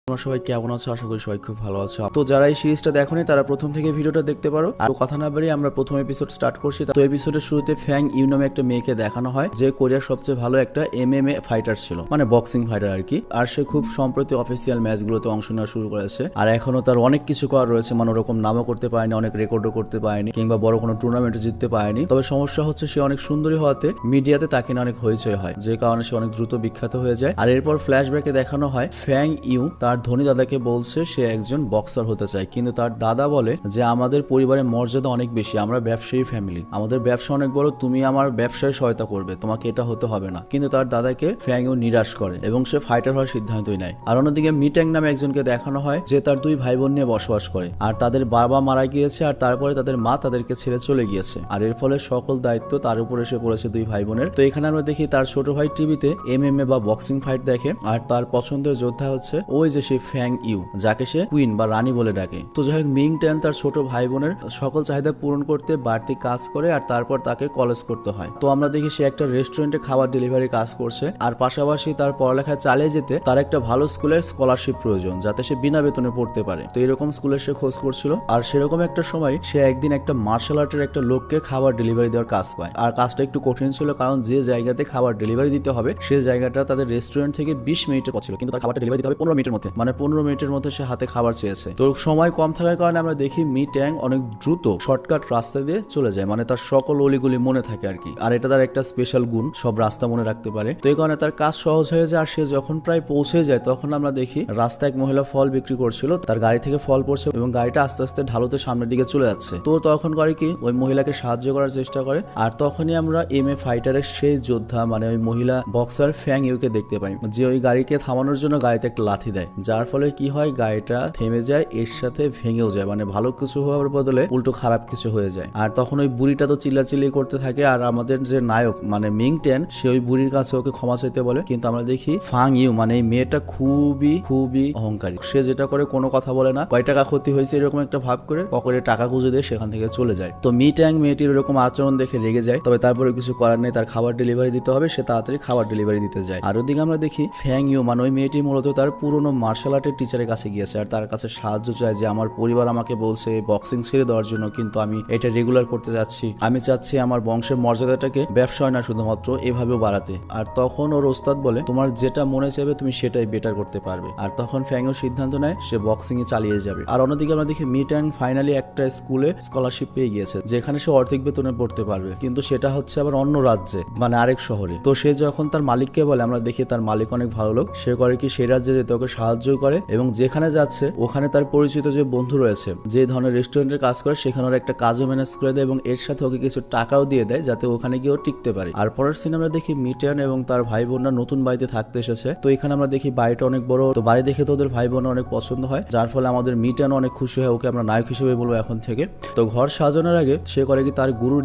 তোমরা সবাই কেমন আছো? আশা করি সবাই খুব ভালো আছো। তো যারা এই সিরিজটা দেখোনি তারা প্রথম থেকে ভিডিওটা দেখতে পারো। আর কথা না বাড়িয়ে আমরা প্রথম এপিসোড স্টার্ট করছি। তো এপিসোডের শুরুতে ফ্যাং ইউ নামে একটা মেয়েকে দেখানো হয়, যে কোরিয়ার সবচেয়ে ভালো একটা এমএমএ ফাইটার ছিল, মানে বক্সিং ফাইটার আর কি। আর সে খুব সম্প্রতি অফিসিয়াল ম্যাচগুলোতে অংশ নেওয়া শুরু করেছে। আর এখনো তার অনেক কিছু করার রয়েছে, মানে ওরকম নামও করতে পারেনি, অনেক রেকর্ডও করতে পারেনি, কিংবা বড় কোনো টুর্নামেন্টে জিততে পারেনি। তবে সমস্যা হচ্ছে সে অনেক সুন্দরী হওয়াতে মিডিয়াতে তাকে নিয়ে অনেক হইচই হয়, যে কারণে সে অনেক দ্রুত বিখ্যাত হয়ে যায়। আর এরপর ফ্ল্যাশব্যাকে দেখানো হয় ফ্যাং ইউ তার ধনী দাদাকে বলছে সে একজন বক্সার হতে চায়, কিন্তু তার দাদা বলে যে আমাদের পরিবারের মর্যাদা অনেক বেশি, আমরা ব্যবসায়ী ফ্যামিলি, আমাদের ব্যবসা অনেক বড়, তুমি আমার ব্যবসায় সহায়তা করবে, তোমাকে এটা হতে হবে না। কিন্তু তার দাদাকে ফ্যাং ইউ নিরাশ করে এবং সে ফাইটার হওয়ার সিদ্ধান্তই নেয়। আর অন্যদিকে মিট্যাং নামে একজনকে দেখানো হয় যে তার দুই ভাই বোন নিয়ে বসবাস করে, আর তাদের বাবা মারা গিয়েছে, আর তারপরে তাদের মা তাদেরকে ছেড়ে চলে গিয়েছে, আর এর ফলে সকল দায়িত্ব তার উপর এসে পড়েছে দুই ভাই বোনের। তো এখানে আমরা দেখি তার ছোট ভাই টিভিতে এমএমএ বা বক্সিং ফাইট দেখে, আর তার পছন্দের যোদ্ধা হচ্ছে ওই যে সেই ফ্যাং ইউ, যাকে সে কুইন বা রানী বলে ডাকে। তো যাই হোক, মিং ট্যান তার ছোট ভাই বোনের সকল চাহিদা পূরণ করতে বাড়তি কাজ করে, আর তারপর তাকে কলেজ করতে হয়। তো আমরা দেখি সে একটা রেস্টুরেন্টে খাবার ডেলিভারি কাজ করছে, আর পাশাপাশি তার পড়ালেখা চালিয়ে যেতে তার একটা ভালো স্কুলের স্কলারশিপ প্রয়োজন, যাতে সে বিনা বেতনে পড়তে পারে। তো এরকম স্কুলের সে খোঁজ করছিল, আর সেরকম একটা সময় সে একদিন একটা মার্শাল আর্টের একটা লোককে খাবার ডেলিভারি দেওয়ার কাজ পায়। আর কাজটা একটু কঠিন ছিল, কারণ যে জায়গাতে খাবার ডেলিভারি দিতে হবে সেই জায়গাটা তাদের রেস্টুরেন্ট থেকে 20 মিনিটের পথ ছিল, কিন্তু তার খাবারটা ডেলিভারি দিতে হবে 15 মিনিটের মধ্যে, মানে 15 মিনিটের মধ্যে সে হাতে খাবার চেয়েছে। তো সময় কম থাকার কারণে আমরা দেখি মি ট্যাং অনেক দ্রুত শর্টকাট রাস্তা দিয়ে চলে যায়, মানে তার সকল অলিগুলি মনে থাকে আর কি। আর এটা তার একটা স্পেশাল গুণ, সব রাস্তা মনে রাখতে পারে। তো এই কারণে তার কাজ সহজ হয়ে যায়। আর সে যখন প্রায় পৌঁছে যায় তখন আমরা দেখি রাস্তায় এক মহিলা ফল বিক্রি করছিল, তার গাড়ি থেকে ফল পড়ছে এবং গাড়িটা আস্তে আস্তে ঢালুতে সামনের দিকে চলে যাচ্ছে। তো তখন করে কি ওই মহিলাকে সাহায্য করার চেষ্টা করে, আর তখনই আমরা এমএ ফাইটারের সেই যোদ্ধা, মানে ওই মহিলা বক্সার ফ্যাং ইউকে দেখতে পাই, যে ওই গাড়িকে থামানোর জন্য গাড়িতে একটা লাথি দেয়, যার ফলে কি হয় গাড়িটা থেমে যায়, এর সাথে ভেঙেও যায়, মানে ভালো কিছু হওয়ার বদলে উল্টো খারাপ কিছু হয়ে যায়। আর তখন ওই বুড়িটা তো চিল্লাচিল্লি করতে থাকে, আর আমাদের যে নায়ক মানে মিং ট্যান সে ওই বুড়ির কাছে ওকে ক্ষমা চাইতে বলে, কিন্তু আমরা দেখি ফাং ইউ মানে এই মেয়েটা খুবই খুবই অহংকারী। সে যেটা করে কোনো কথা বলে না, কয় টাকা ক্ষতি হয়েছে এরকম একটা ভাব করে পকেটে টাকা গুঁজে দিয়ে সেখান থেকে চলে যায়। তো মি ট্যাং মেয়েটির এরকম আচরণ দেখে রেগে যায়, তবে তারপরে কিছু করার নেই, তার খাবার ডেলিভারি দিতে হবে, সে তাড়াতাড়ি খাবার ডেলিভারি দিতে যায়। আর ওদিকে আমরা দেখি ফ্যাং ইউ মানে ওই মেয়েটি মূলত তার পুরনো মার্শাল আর্টের টিচারের কাছে গিয়েছে, আর তার কাছে সাহায্য চায় যে আমার পরিবার আমাকে বলছে বক্সিং ছেড়ে দেওয়ার জন্য, কিন্তু আমি এটা রেগুলার করতে যাচ্ছি, আমি চাচ্ছি আমার বংশের মর্যাদাটাকে ব্যবসায় না শুধুমাত্র এভাবেও বাড়াতে। আর তখন ওর ওস্তাদ বলে তোমার যেটা মনে চাইবে তুমি সেটাই বেটার করতে পারবে। আর তখন ফ্যাংও সিদ্ধান্ত নেয় সে বক্সিং এ চালিয়ে যাবে। আর অন্যদিকে আমরা দেখি মিট অ্যান্ড ফাইনালি একটা স্কুলে স্কলারশিপ পেয়ে গিয়েছে, যেখানে সে অর্ধেক বেতনে পড়তে পারবে, কিন্তু সেটা হচ্ছে আবার অন্য রাজ্যে, মানে আরেক শহরে। তো সে যখন তার মালিককে বলে, আমরা দেখি তার মালিক অনেক ভালো লোক, সে করে কি সেই রাজ্যে যেতে ওকে সাহায্য করে, এবং যেখানে যাচ্ছে ওখানে তার পরিচিত যে বন্ধু রয়েছে যে ধরনের রেস্টুরেন্টের কাজ করে সেখানে ওর একটা কাজও ম্যানেজ করে দেয়, এবং এর সাথে ওকে কিছু টাকাও দিয়ে দেয় যাতে ওখানে গিয়েও টিকতে পারে। আর পরের সিনে আমরা দেখি মিটান এবং তার ভাই বোনরা নতুন বাড়িতে থাকতে এসেছে। তো এখানে আমরা দেখি বাড়িটা অনেক বড়, তো বাড়ি দেখে তো ওদের ভাই বোন অনেক পছন্দ হয়, যার ফলে আমাদের মিটান অনেক খুশি হয়, ওকে আমরা নায়ক হিসেবে বলবো এখন থেকে। তো ঘর সাজানোর আগে সে করে কি তার গুরুর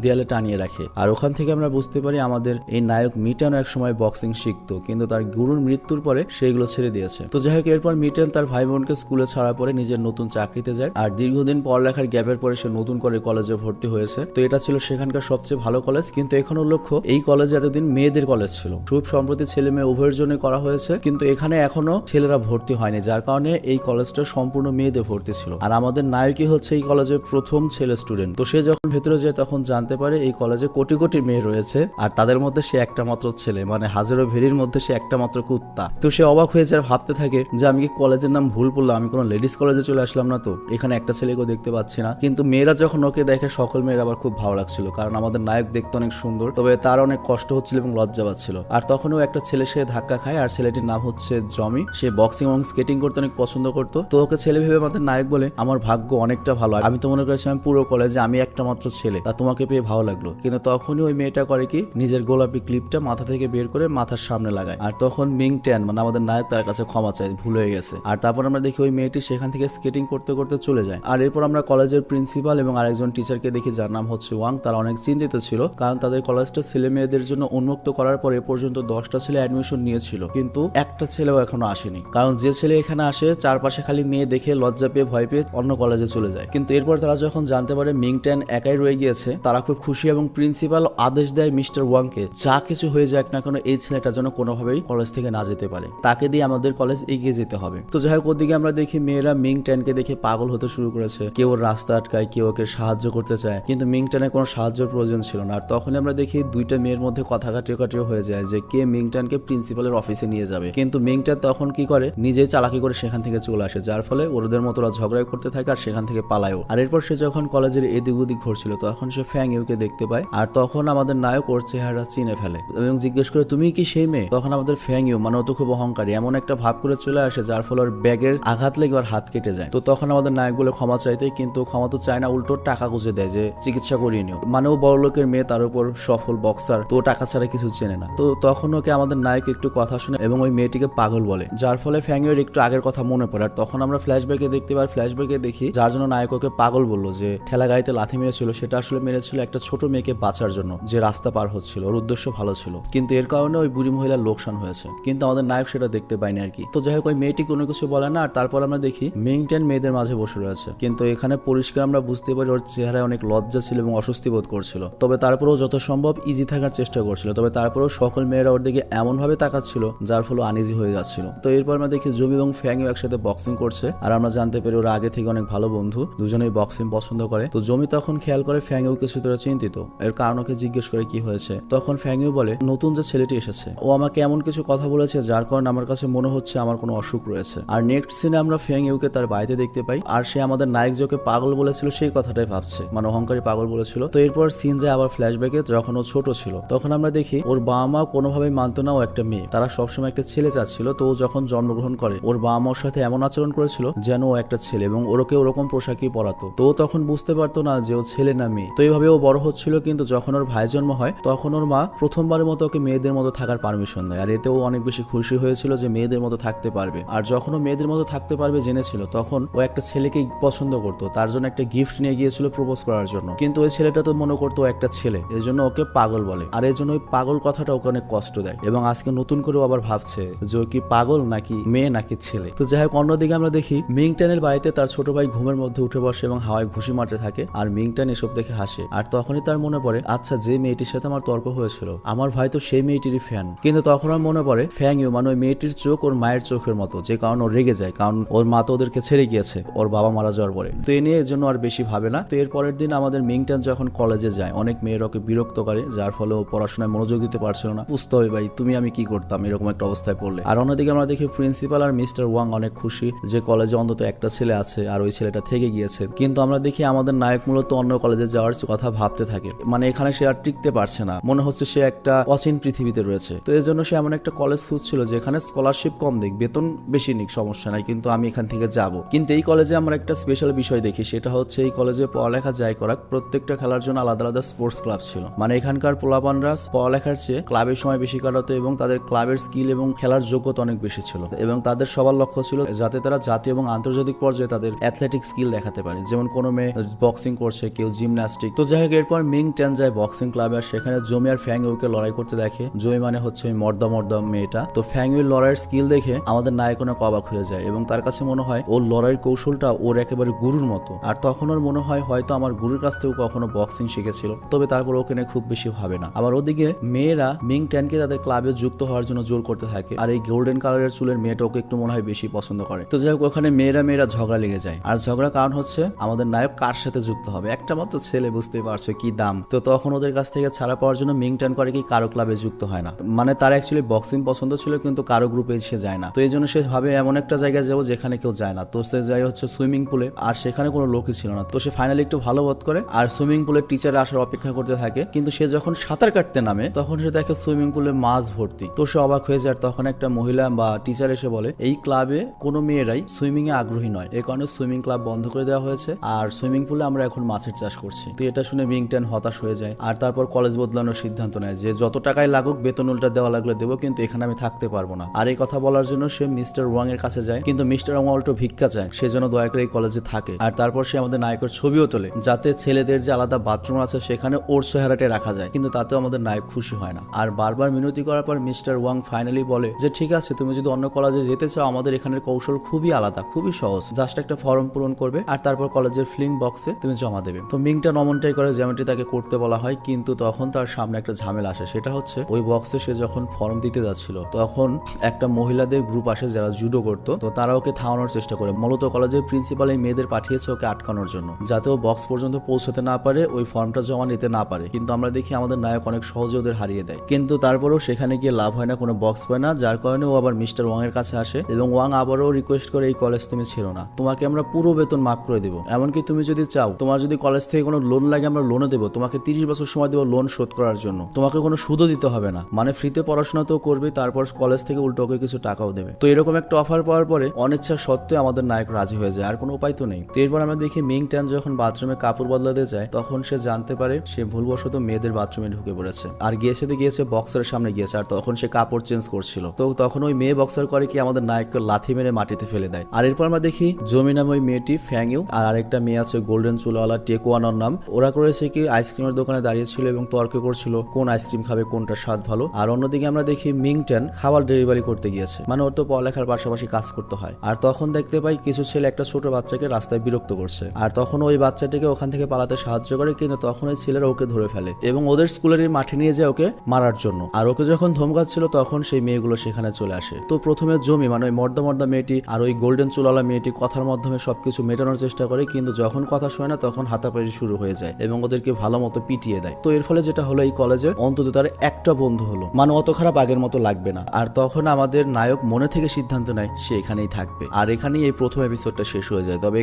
দেয়ালে টানিয়ে রাখে, আর ওখান থেকে আমরা বুঝতে পারি আমাদের এই নায়ক মিটানও এক সময় বক্সিং শিখতো, কিন্তু তার গুরুর মৃত্যুর পরে সেগুলো ছেড়ে দিয়েছে। তো যাই হোক, এরপর মিটান তার ভাই বোনকে স্কুলে ছাড়ার পরে নিজের নতুন চাকরিতে যায়, আর দীর্ঘদিন পড়ালেখার গ্যাপের পরে সে নতুন করে কলেজে ভর্তি হয়েছে। তো এটা ছিল সেখানকার সবচেয়ে ভালো কলেজ, কিন্তু এখন উল্লেখ্য এই কলেজে এতদিন মেয়েদের কলেজ ছিল, খুব সম্প্রতি ছেলে মেয়ে উভয়ের জন্য করা হয়েছে, কিন্তু এখানে এখনো ছেলেরা ভর্তি হয়নি, যার কারণে এই কলেজটা সম্পূর্ণ মেয়েদের ভর্তি ছিল। আর আমাদের নায়কই হচ্ছে এই কলেজের প্রথম ছেলে স্টুডেন্ট। তো সে যখন ভেতরে যায় তখন জানতে পারে এই কলেজে কোটি কোটি মেয়ে রয়েছে, আর তাদের মধ্যে সে একটা মাত্র ছেলে, মানে হাজারো ভেরির মধ্যে সে একটা মাত্র কুত্তা। তো সে অবাক হয়ে যায়, ভাবতে থাকে যে আমি কি কলেজের নাম ভুল পড়লাম, আমি কোনো লেডিস কলেজে চলে আসলাম না, তো এখানে একটা ছেলেকেও দেখতে পাচ্ছি না। কিন্তু মেয়েরা যখন ওকে দেখে সকল মেয়েরা আবার খুব ভালো লাগছিল, কারণ আমাদের নায়ক দেখতে অনেক সুন্দর, তবে তার অনেক কষ্ট হচ্ছিল এবং লজ্জা পাচ্ছিল। আর তখনও একটা ছেলে সে ধাক্কা খায়, আর ছেলেটির নাম হচ্ছে জমি। সে বক্সিং এবং স্কেটিং করতে অনেক পছন্দ করতো। তো ওকে ছেলে ভেবে আমাদের নায়ক বলে আমার ভাগ্য অনেকটা ভালো, আমি তো মনে করেছিলাম পুরো কলেজে আমি একটা মাত্র ছেলে, তা তোমাকে পেয়ে ভালো লাগলো। কিন্তু তখনই ওই মেয়েটা করে কি নিজের গোলাপি ক্লিপটা মাথা থেকে বের করে মাথার সামনে লাগায়, আর তখন মিং ট্যান মানে আমাদের নায়ক তার কাছে ক্ষমা চায়, ভুল হয়ে গেছে। আর তারপর আমরা দেখি ওই মেয়েটি সেখান থেকে স্কেটিং করতে করতে চলে যায়। আর এরপর আমরা কলেজের প্রিন্সিপাল এবং আরেকজন টিচারকে দেখি যার নাম হচ্ছে ওয়াং। তারা অনেক চিন্তিত ছিল, কারণ তাদের কলেজটা ছেলে মেয়েদের জন্য উন্মুক্ত করার পর এ পর্যন্ত 10টা ছেলে অ্যাডমিশন নিয়েছিল, কিন্তু একটা ছেলেও এখনো আসেনি, কারণ যে ছেলে এখানে আসে চারপাশে খালি মেয়ে দেখে লজ্জা পেয়ে ভয় পেয়ে অন্য কলেজে চলে যায়। কিন্তু এরপর তারা যখন জানতে পারে মিং ট্যান একাই রয়ে গিয়েছে, তারা খুব খুশি এবং প্রিন্সিপাল আদেশ দেয় মিস্টার ওয়াংকে যা কিছু হয়ে যাক না কেন এই ছেলেটা যেন কোনোভাবেই কলেজ থেকে না যেতে পারে, তাকে দিয়ে আমাদের কলেজ এগিয়ে যেতে হবে। তো যাই হোক ওদিকে আমরা দেখি মেয়েরা মিং ট্যানকে দেখে পাগল হতে শুরু করেছে, কেউ ওর রাস্তা আটকায়, কেউ ওকে সাহায্য করতে চায়, কিন্তু মিং ট্যানের কোনো সাহায্যের প্রয়োজন ছিল না। আর তখনই আমরা দেখি দুইটা মেয়ের মধ্যে কথা কাটিও হয়ে যায় যে কে মিং ট্যানকে প্রিন্সিপালের অফিসে নিয়ে যাবে। কিন্তু মিং ট্যান তখন কি করে, নিজেই চালাকি করে সেখান থেকে চলে আসে, যার ফলে ওদের মতো ওরা ঝগড়া করতে থাকে আর সেখান থেকে পালায়ও। আর এরপর সে যখন কলেজের এদিক ওদিক ঘুরছিল তখন সে ফ্যাং ইউকে দেখতে পায়, আর তখন আমাদের নায়ক ওর চেহারা চিনে ফেলে এবং জিজ্ঞেস করে তুমি কি সেই মেয়ে? তখন আমাদের ফ্যাং ইউ মানে ও তো খুব অহংকারী এমন একটা ভাব করে চলে আসে, যার ফলে ওর ব্যাগের আঘাত লেগে ওর হাত কেটে যায়। তো তখন আমাদের নায়ক বলে ক্ষমা চাইতে, কিন্তু ক্ষমা তো চায় না, উল্টো টাকা গুঁজে দেয় যে চিকিৎসা করিয়ে নিও। মানে ও বড় লোকের মেয়ে, তার উপর সফল বক্সার, তো টাকা ছাড়া কিছু চেনে না। তো তখন ওকে আমাদের নায়ক একটু কথা শুনে এবং ওই মেয়েটিকে পাগল বলে, যার ফলে ফ্যাং ইউর একটু আগের কথা মনে পড়ে। আর তখন আমরা ফ্ল্যাশব্যাকে দেখতে পাই, ফ্ল্যাশব্যাকে দেখি যার জন্য নায়ক ওকে পাগল বললো, যে ঠেলা গাড়িতে লাথি মেরেছিল সেটা আসলে মেরেছিল একটা ছোট মেয়েকে বাঁচার জন্য যে রাস্তা পার হচ্ছিল। ওর উদ্দেশ্য ভালো ছিল, কিন্তু এর কারণে ওই বুড়ি মহিলার লোকসান হয়েছে, কিন্তু আমাদের নায়ক সেটা দেখতে পায়নি আর কি। তো যাই হোক ওই মেয়েটি কোনো কিছু বলে না। আর তারপর আমরা দেখি মিং ট্যান মেয়েদের মাঝে বসে রয়েছে, কিন্তু এখানে পরিষ্কার আমরা বুঝতে পারি ওর চেহারায় অনেক লজ্জা ছিল এবং অস্বস্তি বোধ করছিল। তবে তারপরেও যত সম্ভব ইজি থাকার চেষ্টা করছিল, তবে তারপরেও সকল মেয়েরা ওর দিকে এমন ভাবে তাকাচ্ছিল যার ফলে আনইজি হয়ে যাচ্ছিল। তো এরপর আমরা দেখি জমি এবং ফ্যাং ইউ একসাথে বক্সিং করছে, আর আমরা জানতে পারি ওরা আগে থেকে অনেক ভালো বন্ধু, দুজনেই বক্সিং পছন্দ করে। তো জমি তখন খেয়াল করে ফ্যাং ইউ কিছু তোরা চিন্তিত, এর কারণ ওকে জিজ্ঞেস করে কি হয়েছে। তখন ফ্যাং ইউ বলে নতুন যে ছেলেটি এসেছে ও আমাকে এমন কিছু কথা বলেছে যার কারণে আমার কাছে মনে হচ্ছে আমার কোনো অসুখ রয়েছে। আর নেক্সট সিনে আমরা ফ্যাং ইউকে তার বাড়িতে দেখতে পাই, আর সে আমাদের নায়ক যে ওকে পাগল বলেছিল সেই কথাটাই ভাবছে, মানে অহংকারী পাগল বলেছিল। তো এরপর সিন যায় আবার ফ্ল্যাশব্যাকে, যখন ও ছোট ছিল তখন আমরা দেখি ওর বাবা মা কোনোভাবেই মানতো না ও একটা মেয়ে, তারা সবসময় একটা ছেলে চাচ্ছিল। তো ও যখন জন্মগ্রহণ করে ওর বাবা মার সাথে এমন আচরণ করেছিল যেন ও একটা ছেলে, এবং ওরকে ওরকম পোশাকই পরাতো। তো ও তখন বুঝতে পারতো না যে ও ছেলে না মেয়ে। তো এইভাবে ও বড় হচ্ছিল, কিন্তু যখন ওর ভাই জন্ম হয় তখন ওর মা প্রথমবারের মতো ওকে মেয়েদের মতো থাকার পারমিশন দেয়, আর এতে ও অনেক বেশি খুশি হয়েছিল যে মেয়েদের মতো থাকতে পারবে। আর যখন ও মেয়েদের মতো থাকতে পারবে জেনেছিল তখন ও একটা ছেলেকে পছন্দ করতো, তার জন্য একটা গিফট নিয়ে গিয়েছিল প্রপোজ করার জন্য, কিন্তু ওই ছেলেটা তো মনে করতো একটা ছেলে, এই জন্য ওকে পাগল বলে। আর এই জন্য ওই পাগল কথাটা ওকে অনেক কষ্ট দেয়, এবং আজকে নতুন করে আবার ভাবছে যে ও কি পাগল নাকি মেয়ে নাকি ছেলে। তো যাই হোক অন্যদিকে আমরা দেখি মিং ট্যানের বাড়িতে তার ছোট ভাই ঘুমের মধ্যে উঠে বসে এবং হাওয়ায় ঘুষি মারতে থাকে, আর মিং ট্যান এসব দেখে হাসে। আর তখনই তার মনে পড়ে আচ্ছা যে মেয়েটির সাথে আমার তর্ক হয়েছিল আমার ভাই তো সেই মেয়েটিরই ফ্যান। কিন্তু তখন আমার মনে পড়ে ফ্যাং ইউ মানে ওই মেয়েটির চোখ ওর মায়ের চোখের মতো, যে কারণে ও রেগে যায়, কারণ ওর মা তো ওদেরকে ছেড়ে গিয়েছে ওর বাবা মারা যাওয়ার পরে। তো এ নিয়ে এর জন্য আর বেশি ভাবে না। তো এর পরের দিন আমাদের মিং ট্যান যখন কলেজে যায় অনেক মেয়েরা ওকে বিরক্ত করে, যার ফলে ও পড়াশোনায় মনোযোগ দিতে পারছিল না। বুঝতে হবে ভাই তুমি আমি কি করতাম এরকম একটা অবস্থায় পড়লে। আর অন্যদিকে আমরা দেখি প্রিন্সিপাল আর মিস্টার ওয়াং অনেক খুশি যে কলেজে অন্তত একটা ছেলে আছে আর ওই ছেলেটা থেকে গিয়েছে। কিন্তু আমরা দেখি আমাদের নায়ক মূলত অন্য কলেজে যাওয়ার কথা ভাবতে থাকে, মানে এখানে সে আর টিকতে পারছে না, মনে হচ্ছে সে একটা অচিন পৃথিবীতে রয়েছে। তো এর জন্য সে এমন একটা কলেজ খুঁজছিল যেখানে স্কলারশিপ কম দিক, বেতন বেশি নিক, সমস্যা নাই, কিন্তু আমি এখান থেকে যাব। কিন্তু এই কলেজে আমরা একটা স্পেশাল বিষয় দেখি, সেটা হচ্ছে এই কলেজে পড়ালেখা যাই করাক প্রত্যেকটা খেলার জন্য আলাদা আলাদা স্পোর্টস ক্লাব ছিল। মানে এখানকার পোলাপানরা পড়ালেখার চেয়ে ক্লাবের সময় বেশি কাটাতো এবং তাদের ক্লাবের স্কিল এবং খেলার যোগ্যতা অনেক বেশি ছিল, এবং তাদের সবার লক্ষ্য ছিল যাতে তারা জাতীয় এবং আন্তর্জাতিক পর্যায়ে তাদের অ্যাথলেটিক স্কিল দেখাতে পারে। যেমন কোনো মেয়ে বক্সিং করছে, কেউ জিমন্যাস্টিক। তো যাই হোক এরপর মিং ট্যান যায় বক্সিং ক্লাবে, আর সেখানে জমি আর ফ্যাং ইউকে লড়াই করতে দেখে। জমি মানে হচ্ছে ওই মর্দা মেয়েটা। তো ফ্যাং ইউর লড়াইয়ের স্কিল দেখে আমাদের নায়ক অনেক অবাক হয়ে যায়, এবং তার কাছে মনে হয় ওর লড়াইয়ের কৌশলটা ওর একেবারে গুরুর মতো। আর তখন ওর মনে হয় হয়তো আমার গুরুর কাছ থেকেও কখনো বক্সিং শিখেছিল, তবে তারপর ওকে নিয়ে খুব বেশি ভাবে না। আবার ওদিকে মেয়েরা মিং ট্যানকে তাদের ক্লাবে যুক্ত হওয়ার জন্য জোর করতে থাকে, আর এই গোল্ডেন কালারের চুলের মেয়েটা ওকে একটু মনে হয় বেশি পছন্দ করে। তো যাই হোক ওখানে মেয়েরা ঝগড়া লেগে যায়, আর ঝগড়ার কারণ হচ্ছে আমাদের নায়ক কার সাথে যুক্ত হবে, একটা মাত্র ছেলে, বুঝতে পারছো কি দাম। তো তখন ওদের কাছ থেকে ছাড়া পাওয়ার জন্য মিং ট্যান করে কি কারো ক্লাবে যুক্ত হয় না, মানে তার অ্যাকচুয়ালি বক্সিং পছন্দ ছিল কিন্তু কারো গ্রুপে সে যায় না। তো এই জন্য সে ভাবে এমন একটা জায়গায় যাবো যেখানে কেউ যায় না। তো সে যায় হচ্ছে সুইমিং পুলে, আর সেখানে কোনো লোকই ছিল না। তো সে ফাইনালি একটু ভালো বোধ করে আর সুইমিং পুলের টিচার আসার অপেক্ষা করতে থাকে, কিন্তু সে যখন সাঁতার কাটতে নামে তখন সে দেখে সুইমিং পুলে মাছ ভর্তি। তো সে অবাক হয়ে যায়। তখন একটা মহিলা বা টিচার এসে বলে এই ক্লাবে কোনো মেয়েরাই সুইমিং এ আগ্রহী নয়, এই কারণে সুইমিং ক্লাব বন্ধ করে দেওয়া হয়েছে, আর সুইমিং পুলে আমরা এখন মাছের চাষ করছি। তো এটা শুনে মিং ট্যান হতাশ হয়ে যায়, আর তারপর কলেজ বদলানোর সিদ্ধান্ত নেয় যে যত টাকাই লাগুক বেতন উল্টা দেওয়া লাগলে দেবো, কিন্তু এখানে আমি থাকতে পারবো না। আর এই কথা বলার জন্য সে মিস্টার ওয়াং এর কাছে যায়, কিন্তু মিস্টার ওয়াং উল্টো ভিক্ষা চায়, সে যেন দয়া করে এই কলেজে থাকে। আর তারপর সে আমাদের নায়কের ছবিও তোলে যাতে ছেলেদের যে আলাদা বাথরুম আছে সেখানে ওর চেহারাটা রাখা যায়, কিন্তু তাতেও আমাদের নায়ক খুশি হয় না। আর বারবার মিনতি করার পর মিস্টার ওয়াং ফাইনালি বলে যে ঠিক আছে তুমি যদি অন্য কলেজে যেতে চাও আমাদের এখানের কৌশল খুবই আলাদা, খুবই সহজ, জাস্ট একটা ফর্ম পূরণ করবে আর তারপর কলেজের ফিলিং বক্সে তুমি জমা দেবে। তো মিংটা নমনটাই করে যেমনটি তাকে করতে বলা হয়, কিন্তু তখন তার সামনে একটা ঝামেলা আসে, সেটা হচ্ছে ওই বক্সে সে যখন ফর্ম দিতে যাচ্ছিল তখন একটা মহিলাদের গ্রুপ আসে যারা জুডো করতো, তো তারা ওকে থামানোর চেষ্টা করে। মূলত কলেজের প্রিন্সিপাল এই মেয়েদের পাঠিয়েছে ওকে আটকানোর জন্য, যাতে ও বক্স পর্যন্ত পৌঁছাতে না পারে, ওই ফর্মটা জমা নিতে না পারে। কিন্তু আমরা দেখি আমাদের নায়ক অনেক সহজে ওদের হারিয়ে দেয়, কিন্তু তারপরেও সেখানে গিয়ে লাভ হয় না, কোনো বক্স পায় না, যার কারণে ও আবার মিস্টার ওয়াং এর কাছে আসে এবং ওয়াং আবারও রিকোয়েস্ট করে এই কলেজ তুমি ছেড়ো না, তোমাকে আমরা পুরো বেতন মাফ করে দেবো, এমনকি তুমি যদি চাও তোমার যদি কলেজ থেকে কোনো লোন লাগে আমরা লোনও দেবো, তোমাকে 30 বছর সময় দেবো লোন শোধ করার জন্য, তোমাকে কোনো সুদও দিতে হবে না, মানে ফ্রিতে পড়াশোনা তো করবে, তারপর কলেজ থেকে উল্টো ওকে কিছু টাকাও দেবে। তো এরকম একটা অফার পাওয়ার পরে অনিচ্ছা সত্ত্বেও আমাদের নায়ক রাজি হয়ে যায়, আর কোনো উপায় তো নেই। তো এরপর আমরা দেখি মিং ট্যান যখন বাথরুমে কাপড় বদলাতে যায় তখন সে জানতে পারে সে ভুলবশত মেয়েদের বাথরুমে ঢুকে পড়েছে, আর গিয়েছে বক্সারের সামনে গিয়েছে, আর তখন সে কাপড় চেঞ্জ করছিল। তো তখন ওই মেয়ে বক্সার করে কি আমাদের নায়ককে লাথি মেরে মাটিতে ফেলে দেয়। আর এরপর আমরা দেখি জমি নামে ওই মেয়েটি ফ্যাং ইউ আর আরেকটা মেয়ে আছে গোল্ডেন চুলাওয়ালা টেকোয়ানোর নাম, ওরা করেছে কি আইসক্রিমের দোকানে দাঁড়িয়েছিল এবং তর্ক করছিল কোন আইসক্রিম খাবে, কোনটা স্বাদ ভালো। আর অন্যদিকে আমরা দেখি মিং ট্যান খাবার ডেলিভারি করতে গিয়েছে, মানে ওর তো পড়ালেখার পাশাপাশি কাজ করতে হয়। আর তখন দেখতে পাই কিছু ছেলে একটা ছোট বাচ্চাকে রাস্তায় বিরক্ত করছে, আর তখন ওই বাচ্চাটিকে ওখান থেকে পালাতে সাহায্য করে, কিন্তু তখন ওই ছেলেরা ওকে ধরে ফেলে এবং ওদের স্কুলের মাঠে নিয়ে যায় ওকে মারার জন্য। আর ওকে যখন ধমকাচ্ছিল তখন সেই মেয়েগুলো সেখানে চলে আসে। তো প্রথমে জমি মানে ওই মর্দা মেয়েটি আর ওই গোল্ডেন চুলাওয়ালা মেয়েটি কথার মাধ্যমে সবকিছু মেটানোর চেষ্টা করে, কিন্তু যখন কথা শোনে না তখন হাতাপাতি শুরু হয়ে যায় এবং ওদেরকে ভালো মতো পিটিয়ে দেয়। তো এর ফলে যেটা হলো এই কলেজে অন্তত তার একটা বন্ধু হলো, মানে অত খারাপ আগের মতো লাগবে না। আর তখন আমাদের নায়ক মনে থেকে সিদ্ধান্ত নেয় সে এখানেই থাকবে, আর এখানেই এই প্রথম এপিসোডটা শেষ হয়ে যায়। তবে